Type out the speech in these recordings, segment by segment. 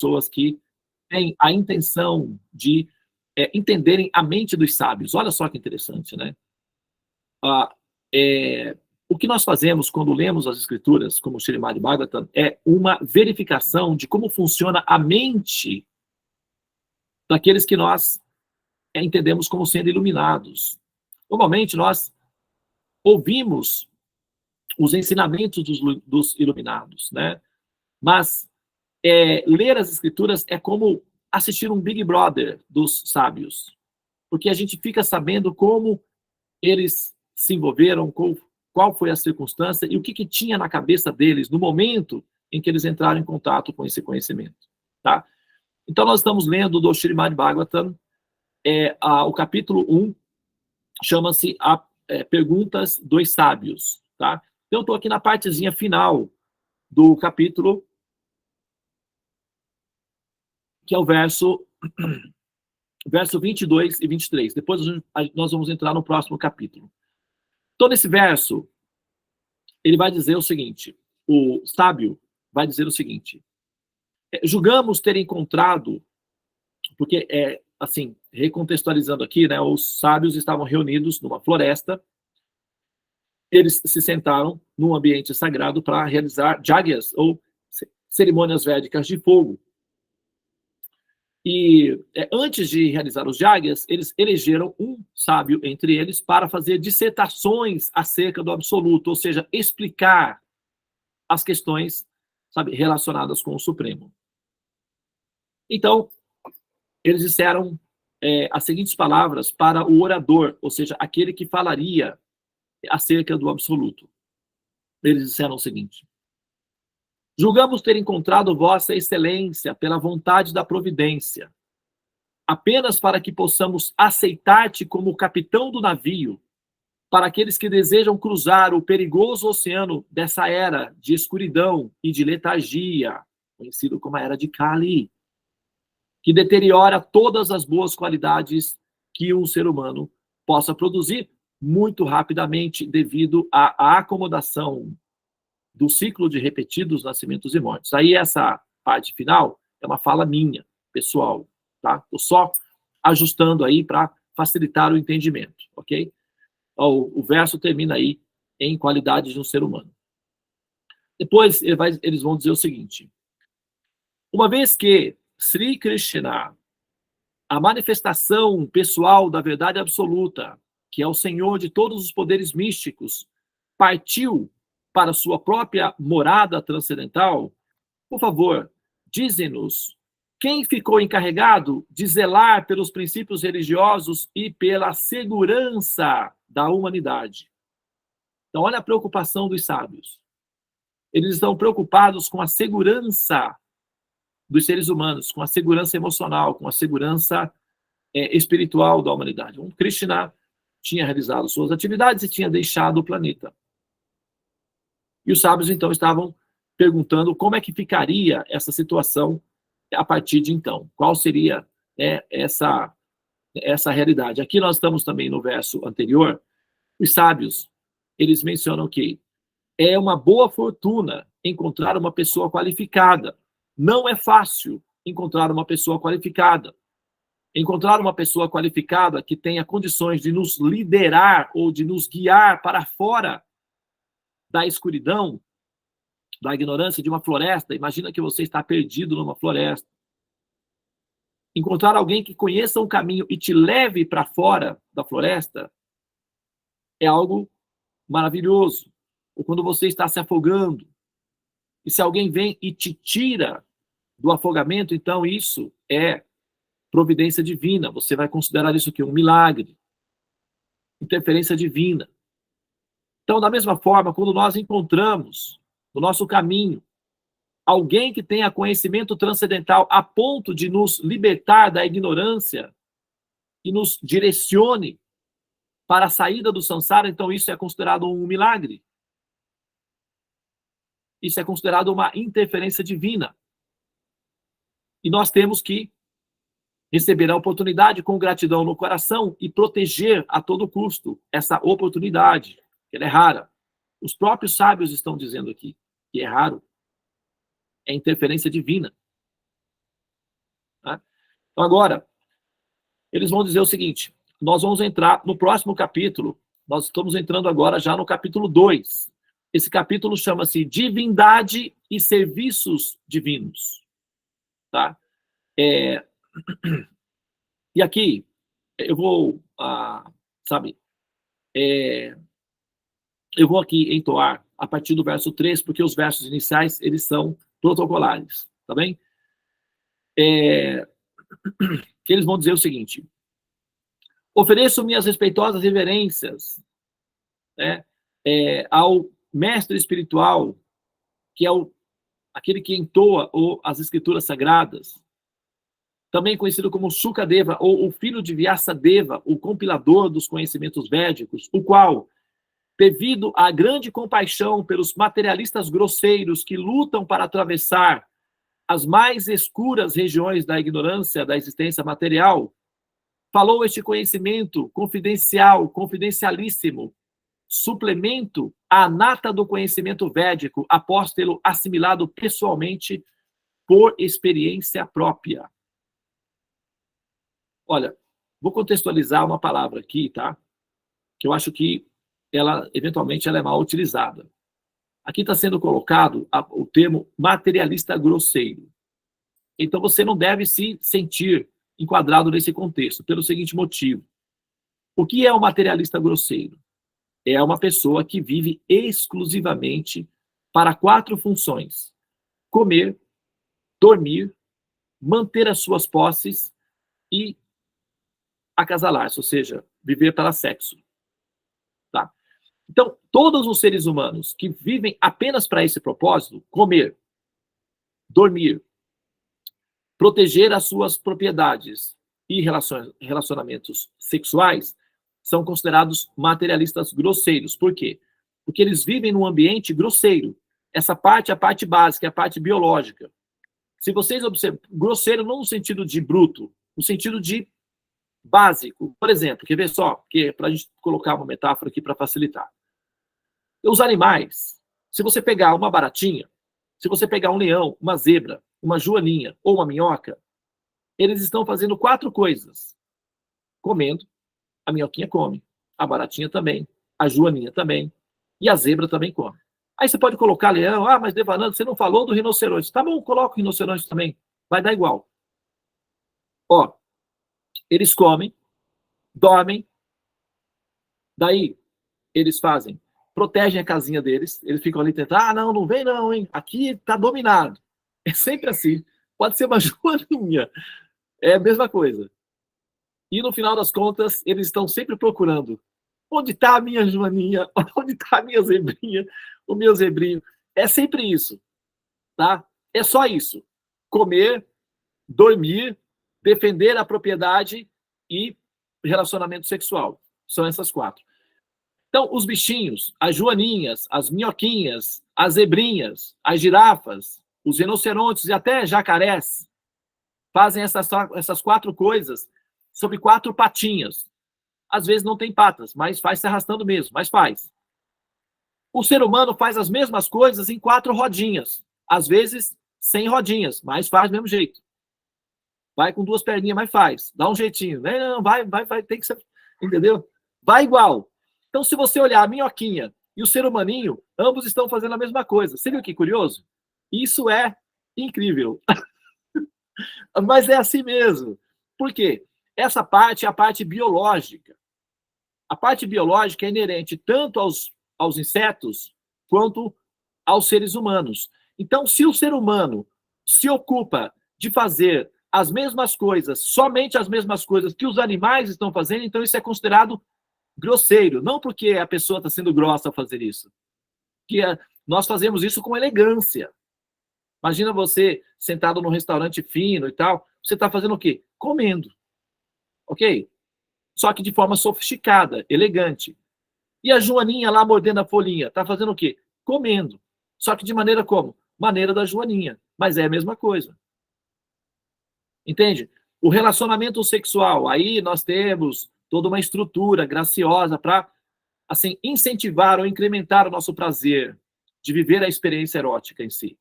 pessoas que têm a intenção de entenderem a mente dos sábios. Olha só que interessante, né? O que nós fazemos quando lemos as escrituras, como o Srimad Bhagavatam, é uma verificação de como funciona a mente daqueles que nós entendemos como sendo iluminados. Normalmente, nós ouvimos os ensinamentos dos iluminados, né? Mas ler as escrituras é como assistir um Big Brother dos sábios, porque a gente fica sabendo como eles se envolveram, qual foi a circunstância e o que tinha na cabeça deles no momento em que eles entraram em contato com esse conhecimento, tá? Então, nós estamos lendo do Srimad Bhagavatam, o capítulo 1, chama-se Perguntas dos Sábios, tá? Então, eu estou aqui na partezinha final do capítulo, que é o verso 22 e 23. Depois nós vamos entrar no próximo capítulo. Então, nesse verso, ele vai dizer o seguinte, o sábio vai dizer o seguinte: julgamos ter encontrado, porque, assim, recontextualizando aqui, né, os sábios estavam reunidos numa floresta, eles se sentaram num ambiente sagrado para realizar yagyas, ou cerimônias védicas de fogo. E antes de realizar os yagyas, eles elegeram um sábio entre eles para fazer dissertações acerca do absoluto, ou seja, explicar as questões, sabe, relacionadas com o Supremo. Então, eles disseram as seguintes palavras para o orador, ou seja, aquele que falaria acerca do absoluto. Eles disseram o seguinte: julgamos ter encontrado vossa excelência pela vontade da providência, apenas para que possamos aceitar-te como capitão do navio, para aqueles que desejam cruzar o perigoso oceano dessa era de escuridão e de letargia, conhecido como a era de Kali, que deteriora todas as boas qualidades que um ser humano possa produzir muito rapidamente devido à acomodação do ciclo de repetidos nascimentos e mortes. Aí essa parte final é uma fala minha, pessoal, tá? Estou só ajustando aí para facilitar o entendimento, ok? O verso termina aí em qualidade de um ser humano. Depois eles vão dizer o seguinte: uma vez que Sri Krishna, a manifestação pessoal da verdade absoluta, que é o Senhor de todos os poderes místicos, partiu para sua própria morada transcendental, por favor, dize-nos quem ficou encarregado de zelar pelos princípios religiosos e pela segurança da humanidade. Então, olha a preocupação dos sábios. Eles estão preocupados com a segurança dos seres humanos, com a segurança emocional, com a segurança espiritual da humanidade. Krishna tinha realizado suas atividades e tinha deixado o planeta. E os sábios, então, estavam perguntando como é que ficaria essa situação a partir de então. Qual seria essa realidade? Aqui nós estamos também no verso anterior. Os sábios, eles mencionam que é uma boa fortuna encontrar uma pessoa qualificada. Não é fácil encontrar uma pessoa qualificada. Encontrar uma pessoa qualificada que tenha condições de nos liderar ou de nos guiar para fora da escuridão, da ignorância de uma floresta. Imagina que você está perdido numa floresta. Encontrar alguém que conheça um caminho e te leve para fora da floresta é algo maravilhoso. Ou quando você está se afogando, e se alguém vem e te tira do afogamento, então isso é providência divina. Você vai considerar isso aqui um milagre, interferência divina. Então, da mesma forma, quando nós encontramos no nosso caminho alguém que tenha conhecimento transcendental a ponto de nos libertar da ignorância e nos direcione para a saída do samsara, então isso é considerado um milagre. Isso é considerado uma interferência divina. E nós temos que receber a oportunidade com gratidão no coração e proteger a todo custo essa oportunidade, que ela é rara. Os próprios sábios estão dizendo aqui que é raro. É interferência divina. Então, agora, eles vão dizer o seguinte, nós vamos entrar no próximo capítulo, nós estamos entrando agora já no capítulo 2. Esse capítulo chama-se Divindade e Serviços Divinos. Tá? E aqui, eu vou, eu vou aqui entoar a partir do verso 3, porque os versos iniciais, eles são protocolares, tá bem? Eles vão dizer o seguinte, ofereço minhas respeitosas reverências, né, ao mestre espiritual, que é aquele que entoa as escrituras sagradas, também conhecido como Shukadeva, ou o filho de Vyasadeva, o compilador dos conhecimentos védicos, o qual, devido à grande compaixão pelos materialistas grosseiros que lutam para atravessar as mais escuras regiões da ignorância da existência material, falou este conhecimento confidencial, confidencialíssimo, suplemento à nata do conhecimento védico, após tê-lo assimilado pessoalmente por experiência própria. Olha, vou contextualizar uma palavra aqui, tá? Que eu acho que eventualmente, ela é mal utilizada. Aqui está sendo colocado o termo materialista grosseiro. Então, você não deve se sentir enquadrado nesse contexto, pelo seguinte motivo. O que é um materialista grosseiro? É uma pessoa que vive exclusivamente para 4 funções: comer, dormir, manter as suas posses e acasalar-se, ou seja, viver para sexo. Tá? Então, todos os seres humanos que vivem apenas para esse propósito, comer, dormir, proteger as suas propriedades e relacionamentos sexuais, são considerados materialistas grosseiros. Por quê? Porque eles vivem num ambiente grosseiro. Essa parte é a parte básica, é a parte biológica. Se vocês observam, grosseiro não no sentido de bruto, no sentido de básico. Por exemplo, quer ver só? Para a gente colocar uma metáfora aqui para facilitar. Os animais, se você pegar uma baratinha, se você pegar um leão, uma zebra, uma joaninha ou uma minhoca, eles estão fazendo 4 coisas. Comendo, a minhoquinha come, a baratinha também, a joaninha também, e a zebra também come. Aí você pode colocar leão, mas Devananda, você não falou do rinoceronte. Tá bom, coloca o rinoceronte também, vai dar igual. Ó, eles comem, dormem, daí eles protegem a casinha deles, eles ficam ali tentando, não vem não, hein, aqui tá dominado. É sempre assim, pode ser uma joaninha, é a mesma coisa. E no final das contas, eles estão sempre procurando, onde está a minha joaninha, onde está a minha zebrinha, o meu zebrinho. É sempre isso, tá? É só isso, comer, dormir, defender a propriedade e relacionamento sexual. São essas 4. Então, os bichinhos, as joaninhas, as minhoquinhas, as zebrinhas, as girafas, os rinocerontes e até jacarés fazem essas 4 coisas sobre 4 patinhas. Às vezes não tem patas, mas faz se arrastando mesmo, mas faz. O ser humano faz as mesmas coisas em 4 rodinhas. Às vezes sem rodinhas, mas faz do mesmo jeito. Vai com 2 perninhas, mas faz. Dá um jeitinho. Não, vai, tem que ser. Entendeu? Vai igual. Então, se você olhar a minhoquinha e o ser humaninho, ambos estão fazendo a mesma coisa. Você viu que curioso? Isso é incrível. Mas é assim mesmo. Por quê? Essa parte é a parte biológica. A parte biológica é inerente tanto aos insetos quanto aos seres humanos. Então, se o ser humano se ocupa de fazer as mesmas coisas, somente as mesmas coisas que os animais estão fazendo, então isso é considerado grosseiro. Não porque a pessoa está sendo grossa ao fazer isso. Nós fazemos isso com elegância. Imagina você sentado num restaurante fino e tal, você está fazendo o quê? Comendo. Ok? Só que de forma sofisticada, elegante. E a joaninha lá mordendo a folhinha, está fazendo o quê? Comendo. Só que de maneira como? Maneira da joaninha. Mas é a mesma coisa. Entende? O relacionamento sexual, aí nós temos toda uma estrutura graciosa para, assim, incentivar ou incrementar o nosso prazer de viver a experiência erótica em si.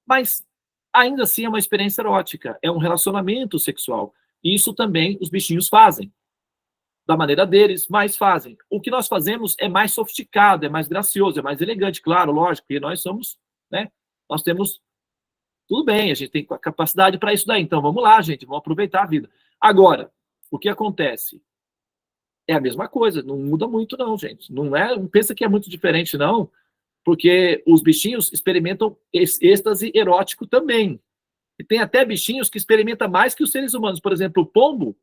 Mas, ainda assim, é uma experiência erótica, é um relacionamento sexual. Isso também os bichinhos fazem, da maneira deles, mas fazem. O que nós fazemos é mais sofisticado, é mais gracioso, é mais elegante, claro, lógico, porque nós somos, né? Nós temos, tudo bem, a gente tem capacidade para isso daí, então vamos lá, gente, vamos aproveitar a vida. Agora, o que acontece? É a mesma coisa, não muda muito não, gente. Não pensa que é muito diferente não, porque os bichinhos experimentam êxtase erótico também. E tem até bichinhos que experimentam mais que os seres humanos. Por exemplo, o pombo,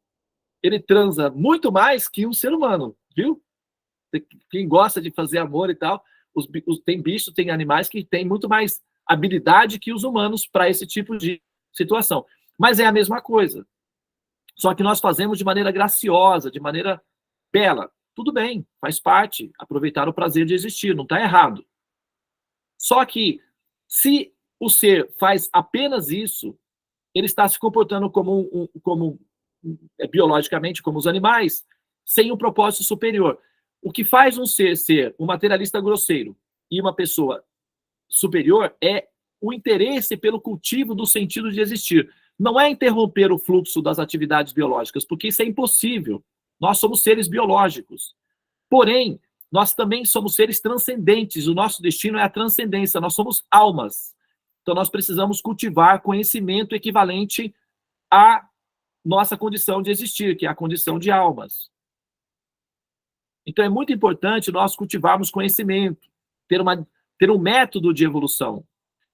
ele transa muito mais que um ser humano, viu? Quem gosta de fazer amor e tal, tem bichos, tem animais que têm muito mais habilidade que os humanos para esse tipo de situação. Mas é a mesma coisa. Só que nós fazemos de maneira graciosa, de maneira bela. Tudo bem, faz parte, aproveitar o prazer de existir, não está errado. Só que, se o ser faz apenas isso, ele está se comportando biologicamente como os animais, sem um propósito superior. O que faz um ser um materialista grosseiro e uma pessoa superior é o interesse pelo cultivo do sentido de existir. Não é interromper o fluxo das atividades biológicas, porque isso é impossível. Nós somos seres biológicos. Porém, nós também somos seres transcendentes. O nosso destino é a transcendência. Nós somos almas. Então, nós precisamos cultivar conhecimento equivalente à nossa condição de existir, que é a condição de almas. Então, é muito importante nós cultivarmos conhecimento, ter um método de evolução.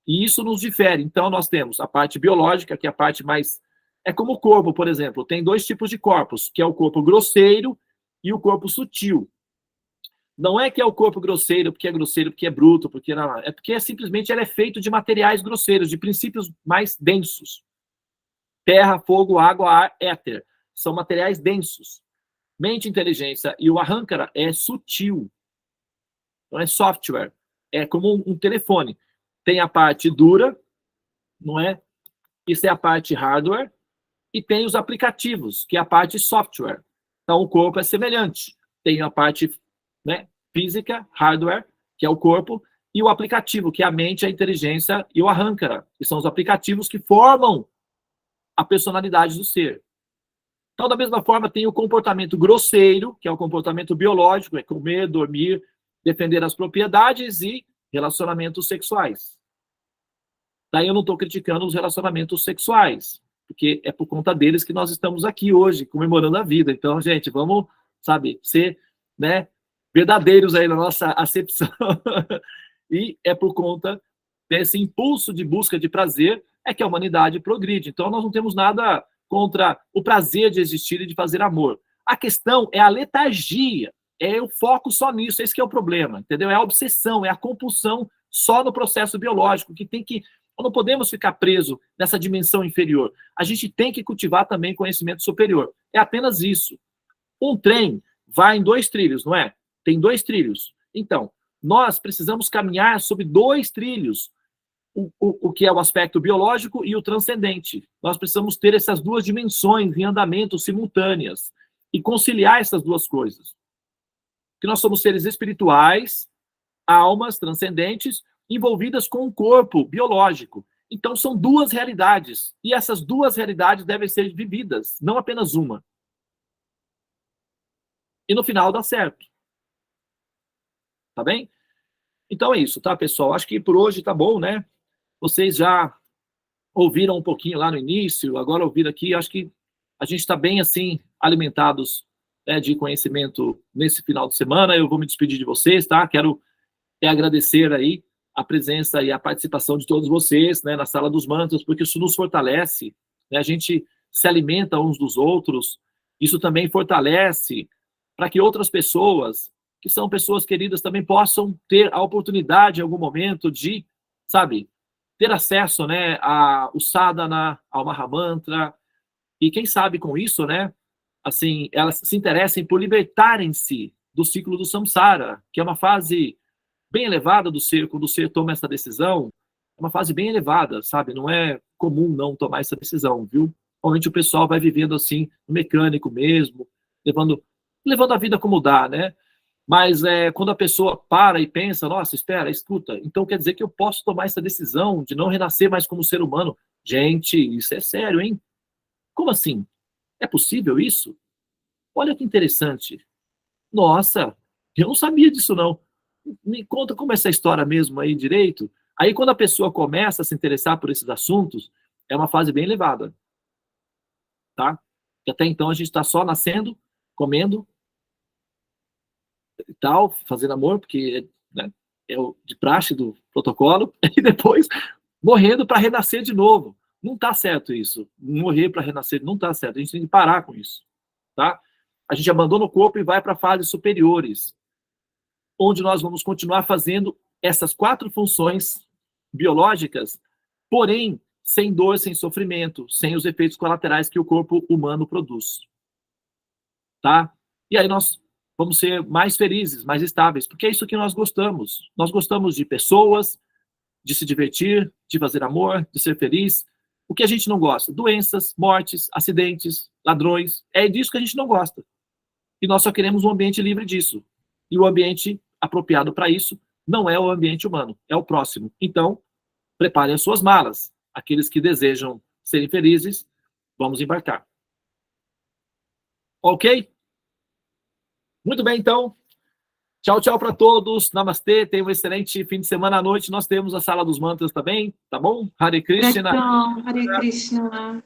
E isso nos difere. Então, nós temos a parte biológica, que é a parte mais... É como o corpo, por exemplo. Tem dois tipos de corpos, que é o corpo grosseiro e o corpo sutil. Não é que é o corpo grosseiro porque é bruto, porque não, é porque simplesmente ele é feito de materiais grosseiros, de princípios mais densos. Terra, fogo, água, ar, éter. São materiais densos. Mente, inteligência e o ahānkara é sutil. Então é software. É como um telefone. Tem a parte dura, não é? Isso é a parte hardware. E tem os aplicativos, que é a parte software. Então o corpo é semelhante. Tem a parte, né, física, hardware, que é o corpo, e o aplicativo, que é a mente, a inteligência e o ahānkara, que são os aplicativos que formam a personalidade do ser. Então, da mesma forma, tem o comportamento grosseiro, que é o comportamento biológico, é comer, dormir, defender as propriedades e relacionamentos sexuais. Daí eu não estou criticando os relacionamentos sexuais, porque é por conta deles que nós estamos aqui hoje, comemorando a vida. Então, gente, vamos, sabe, ser, né, verdadeiros aí na nossa acepção. E é por conta desse impulso de busca de prazer é que a humanidade progride. Então, nós não temos nada contra o prazer de existir e de fazer amor. A questão é a letargia, é o foco só nisso, esse que é o problema, entendeu? É a obsessão, é a compulsão só no processo biológico, que tem que... Nós não podemos ficar preso nessa dimensão inferior. A gente tem que cultivar também conhecimento superior. É apenas isso. Um trem vai em 2 trilhos, não é? Tem 2 trilhos. Então, nós precisamos caminhar sobre 2 trilhos, o que é o aspecto biológico e o transcendente. Nós precisamos ter essas 2 dimensões em andamento simultâneas e conciliar essas 2 coisas. Porque nós somos seres espirituais, almas transcendentes, envolvidas com um corpo biológico. Então, são 2 realidades. E essas 2 realidades devem ser vividas, não apenas uma. E no final dá certo. Tá bem? Então é isso, tá, pessoal? Acho que por hoje tá bom, né? Vocês já ouviram um pouquinho lá no início, agora ouviram aqui. Acho que a gente está bem, assim, alimentados, né, de conhecimento nesse final de semana. Eu vou me despedir de vocês, tá? Quero agradecer aí a presença e a participação de todos vocês, né, na Sala dos Mantras, porque isso nos fortalece, né? A gente se alimenta uns dos outros. Isso também fortalece para que outras pessoas, que são pessoas queridas, também possam ter a oportunidade, em algum momento, de, sabe, ter acesso, né, ao sadhana, ao Mahamantra, e quem sabe com isso, né, assim, elas se interessem por libertarem-se do ciclo do samsara, que é uma fase bem elevada do ser, quando o ser toma essa decisão, é uma fase bem elevada, sabe, não é comum não tomar essa decisão, viu? Normalmente o pessoal vai vivendo assim, mecânico mesmo, levando a vida como dá, né? Mas quando a pessoa para e pensa, nossa, espera, escuta, então quer dizer que eu posso tomar essa decisão de não renascer mais como ser humano? Gente, isso é sério, hein? Como assim? É possível isso? Olha que interessante. Nossa, eu não sabia disso, não. Me conta como é essa história mesmo aí direito. Aí, quando a pessoa começa a se interessar por esses assuntos, é uma fase bem elevada, tá? E até então a gente está só nascendo, comendo e tal, fazendo amor, porque né, é o de praxe do protocolo, e depois morrendo para renascer de novo. Não está certo isso. Morrer para renascer não está certo. A gente tem que parar com isso, tá? A gente abandona o corpo e vai para fases superiores, onde nós vamos continuar fazendo essas 4 funções biológicas, porém sem dor, sem sofrimento, sem os efeitos colaterais que o corpo humano produz, tá? E aí nós vamos ser mais felizes, mais estáveis, porque é isso que nós gostamos. Nós gostamos de pessoas, de se divertir, de fazer amor, de ser feliz. O que a gente não gosta? Doenças, mortes, acidentes, ladrões. É disso que a gente não gosta. E nós só queremos um ambiente livre disso. E o ambiente apropriado para isso não é o ambiente humano, é o próximo. Então, preparem as suas malas. Aqueles que desejam serem felizes, vamos embarcar. Ok? Muito bem, então. Tchau, tchau para todos. Namastê. Tenham um excelente fim de semana à noite. Nós temos a Sala dos Mantras também, tá bom? Hare Krishna. Gratidão, Hare Krishna.